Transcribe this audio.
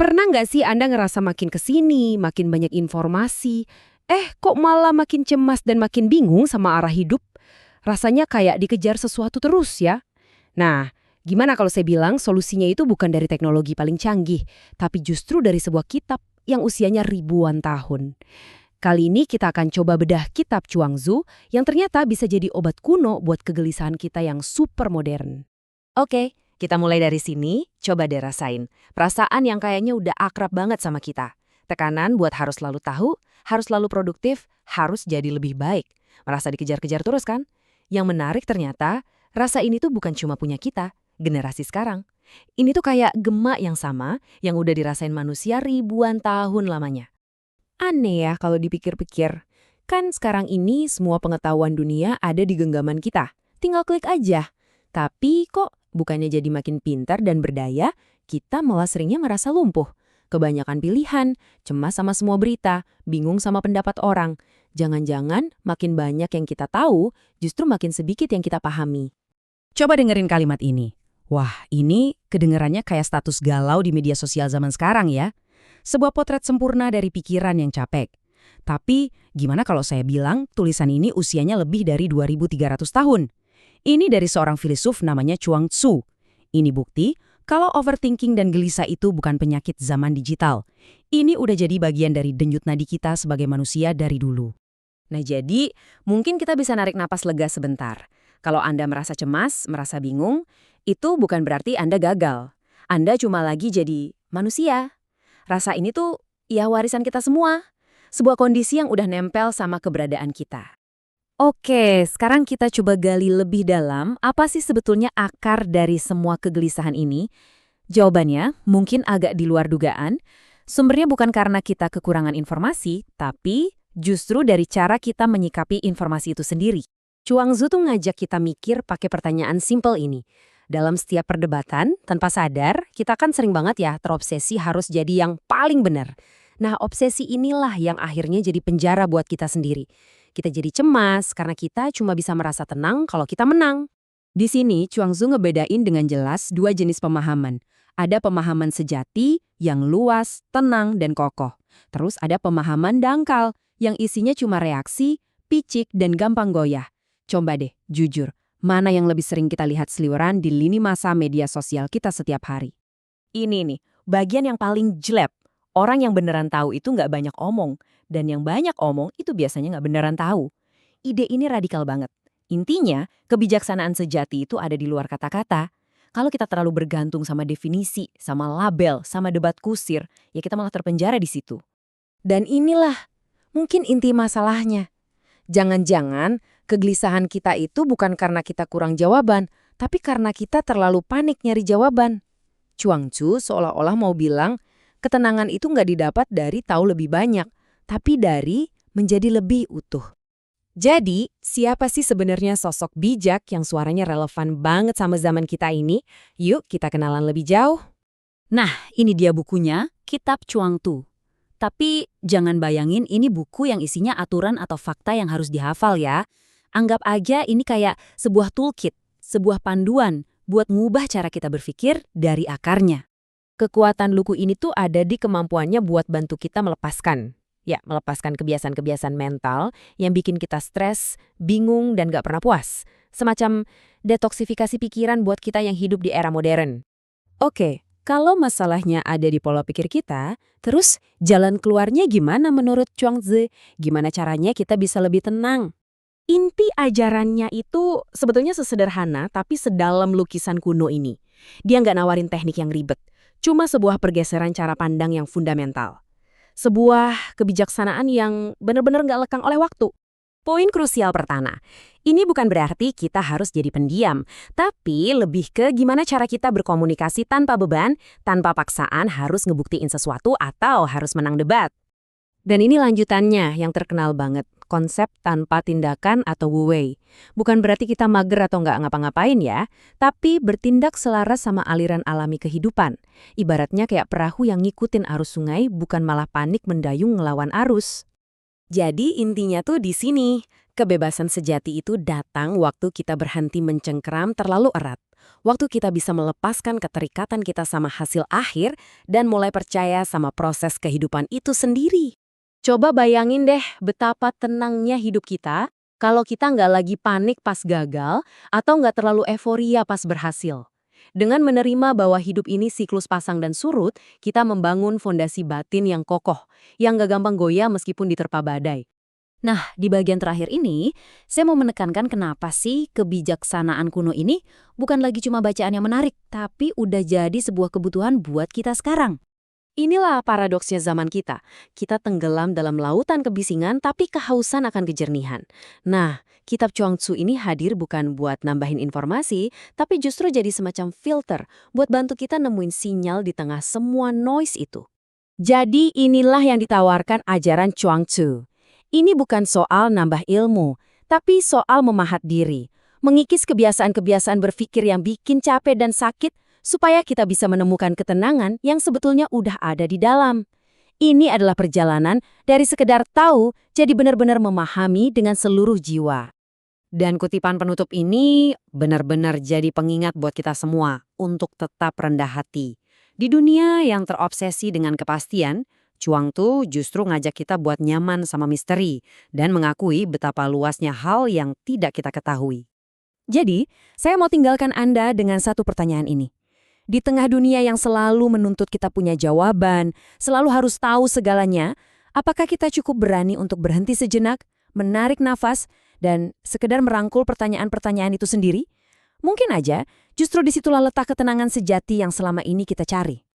Pernah nggak sih Anda ngerasa makin kesini, makin banyak informasi, kok malah makin cemas dan makin bingung sama arah hidup? Rasanya kayak dikejar sesuatu terus ya. Nah, gimana kalau saya bilang solusinya itu bukan dari teknologi paling canggih, tapi justru dari sebuah kitab yang usianya ribuan tahun. Kali ini kita akan coba bedah kitab Chuangzu yang ternyata bisa jadi obat kuno buat kegelisahan kita yang super modern. Oke, kita mulai dari sini, coba deh rasain. Perasaan yang kayaknya udah akrab banget sama kita. Tekanan buat harus selalu tahu, harus selalu produktif, harus jadi lebih baik. Merasa dikejar-kejar terus kan? Yang menarik ternyata, rasa ini tuh bukan cuma punya kita, generasi sekarang. Ini tuh kayak gema yang sama yang udah dirasain manusia ribuan tahun lamanya. Aneh ya kalau dipikir-pikir. Kan sekarang ini semua pengetahuan dunia ada di genggaman kita. Tinggal klik aja. Tapi kok bukannya jadi makin pintar dan berdaya, kita malah seringnya merasa lumpuh. Kebanyakan pilihan, cemas sama semua berita, bingung sama pendapat orang. Jangan-jangan makin banyak yang kita tahu, justru makin sedikit yang kita pahami. Coba dengerin kalimat ini. Wah, ini kedengarannya kayak status galau di media sosial zaman sekarang ya. Sebuah potret sempurna dari pikiran yang capek. Tapi, gimana kalau saya bilang tulisan ini usianya lebih dari 2300 tahun? Ini dari seorang filsuf namanya Chuangzu. Ini bukti kalau overthinking dan gelisah itu bukan penyakit zaman digital. Ini udah jadi bagian dari denyut nadi kita sebagai manusia dari dulu. Nah jadi, mungkin kita bisa narik napas lega sebentar. Kalau Anda merasa cemas, merasa bingung, itu bukan berarti Anda gagal. Anda cuma lagi jadi manusia. Rasa ini tuh ya warisan kita semua. Sebuah kondisi yang udah nempel sama keberadaan kita. Oke, sekarang kita coba gali lebih dalam apa sih sebetulnya akar dari semua kegelisahan ini. Jawabannya mungkin agak di luar dugaan. Sumbernya bukan karena kita kekurangan informasi, tapi justru dari cara kita menyikapi informasi itu sendiri. Chuangzu tuh ngajak kita mikir pakai pertanyaan simpel ini. Dalam setiap perdebatan, tanpa sadar, kita kan sering banget ya terobsesi harus jadi yang paling benar. Nah, obsesi inilah yang akhirnya jadi penjara buat kita sendiri. Kita jadi cemas karena kita cuma bisa merasa tenang kalau kita menang. Di sini, Chuangzu ngebedain dengan jelas dua jenis pemahaman. Ada pemahaman sejati yang luas, tenang, dan kokoh. Terus ada pemahaman dangkal yang isinya cuma reaksi, picik, dan gampang goyah. Coba deh, jujur, mana yang lebih sering kita lihat seliweran di lini masa media sosial kita setiap hari? Ini nih, bagian yang paling jelek. Orang yang beneran tahu itu nggak banyak omong, dan yang banyak omong itu biasanya nggak beneran tahu. Ide ini radikal banget. Intinya, kebijaksanaan sejati itu ada di luar kata-kata. Kalau kita terlalu bergantung sama definisi, sama label, sama debat kusir, ya kita malah terpenjara di situ. Dan inilah mungkin inti masalahnya. Jangan-jangan kegelisahan kita itu bukan karena kita kurang jawaban, tapi karena kita terlalu panik nyari jawaban. Chuangzu seolah-olah mau bilang, ketenangan itu nggak didapat dari tahu lebih banyak, tapi dari menjadi lebih utuh. Jadi, siapa sih sebenarnya sosok bijak yang suaranya relevan banget sama zaman kita ini? Yuk kita kenalan lebih jauh. Nah, ini dia bukunya, Kitab Chuangzu. Tapi jangan bayangin ini buku yang isinya aturan atau fakta yang harus dihafal ya. Anggap aja ini kayak sebuah toolkit, sebuah panduan buat ngubah cara kita berpikir dari akarnya. Kekuatan luku ini tuh ada di kemampuannya buat bantu kita melepaskan. Ya, melepaskan kebiasaan-kebiasaan mental yang bikin kita stres, bingung, dan gak pernah puas. Semacam detoksifikasi pikiran buat kita yang hidup di era modern. Oke, kalau masalahnya ada di pola pikir kita, terus jalan keluarnya gimana menurut Chuangzu? Gimana caranya kita bisa lebih tenang? Inti ajarannya itu sebetulnya sesederhana tapi sedalam lukisan kuno ini. Dia nggak nawarin teknik yang ribet. Cuma sebuah pergeseran cara pandang yang fundamental. Sebuah kebijaksanaan yang benar-benar nggak lekang oleh waktu. Poin krusial pertama, ini bukan berarti kita harus jadi pendiam, tapi lebih ke gimana cara kita berkomunikasi tanpa beban, tanpa paksaan harus ngebuktiin sesuatu atau harus menang debat. Dan ini lanjutannya yang terkenal banget, konsep tanpa tindakan atau wu wei. Bukan berarti kita mager atau nggak ngapa-ngapain ya, tapi bertindak selaras sama aliran alami kehidupan. Ibaratnya kayak perahu yang ngikutin arus sungai, bukan malah panik mendayung ngelawan arus. Jadi intinya tuh di sini, Kebebasan sejati itu datang waktu kita berhenti mencengkeram terlalu erat. Waktu kita bisa melepaskan keterikatan kita sama hasil akhir dan mulai percaya sama proses kehidupan itu sendiri. Coba bayangin deh betapa tenangnya hidup kita kalau kita nggak lagi panik pas gagal atau nggak terlalu euforia pas berhasil. Dengan menerima bahwa hidup ini siklus pasang dan surut, kita membangun fondasi batin yang kokoh, yang nggak gampang goyah meskipun diterpa badai. Nah, di bagian terakhir ini, saya mau menekankan kenapa sih kebijaksanaan kuno ini bukan lagi cuma bacaan yang menarik, tapi udah jadi sebuah kebutuhan buat kita sekarang. Inilah paradoksnya zaman kita. Kita tenggelam dalam lautan kebisingan tapi kehausan akan kejernihan. Nah, kitab Chuang Tzu ini hadir bukan buat nambahin informasi, tapi justru jadi semacam filter buat bantu kita nemuin sinyal di tengah semua noise itu. Jadi inilah yang ditawarkan ajaran Chuang Tzu. Ini bukan soal nambah ilmu, tapi soal memahat diri, mengikis kebiasaan-kebiasaan berpikir yang bikin capek dan sakit, supaya kita bisa menemukan ketenangan yang sebetulnya udah ada di dalam. Ini adalah perjalanan dari sekedar tahu jadi benar-benar memahami dengan seluruh jiwa. Dan kutipan penutup ini benar-benar jadi pengingat buat kita semua untuk tetap rendah hati. Di dunia yang terobsesi dengan kepastian, Chuang Tzu justru ngajak kita buat nyaman sama misteri dan mengakui betapa luasnya hal yang tidak kita ketahui. Jadi, saya mau tinggalkan Anda dengan satu pertanyaan ini. Di tengah dunia yang selalu menuntut kita punya jawaban, selalu harus tahu segalanya, apakah kita cukup berani untuk berhenti sejenak, menarik nafas, dan sekedar merangkul pertanyaan-pertanyaan itu sendiri? Mungkin aja, justru disitulah letak ketenangan sejati yang selama ini kita cari.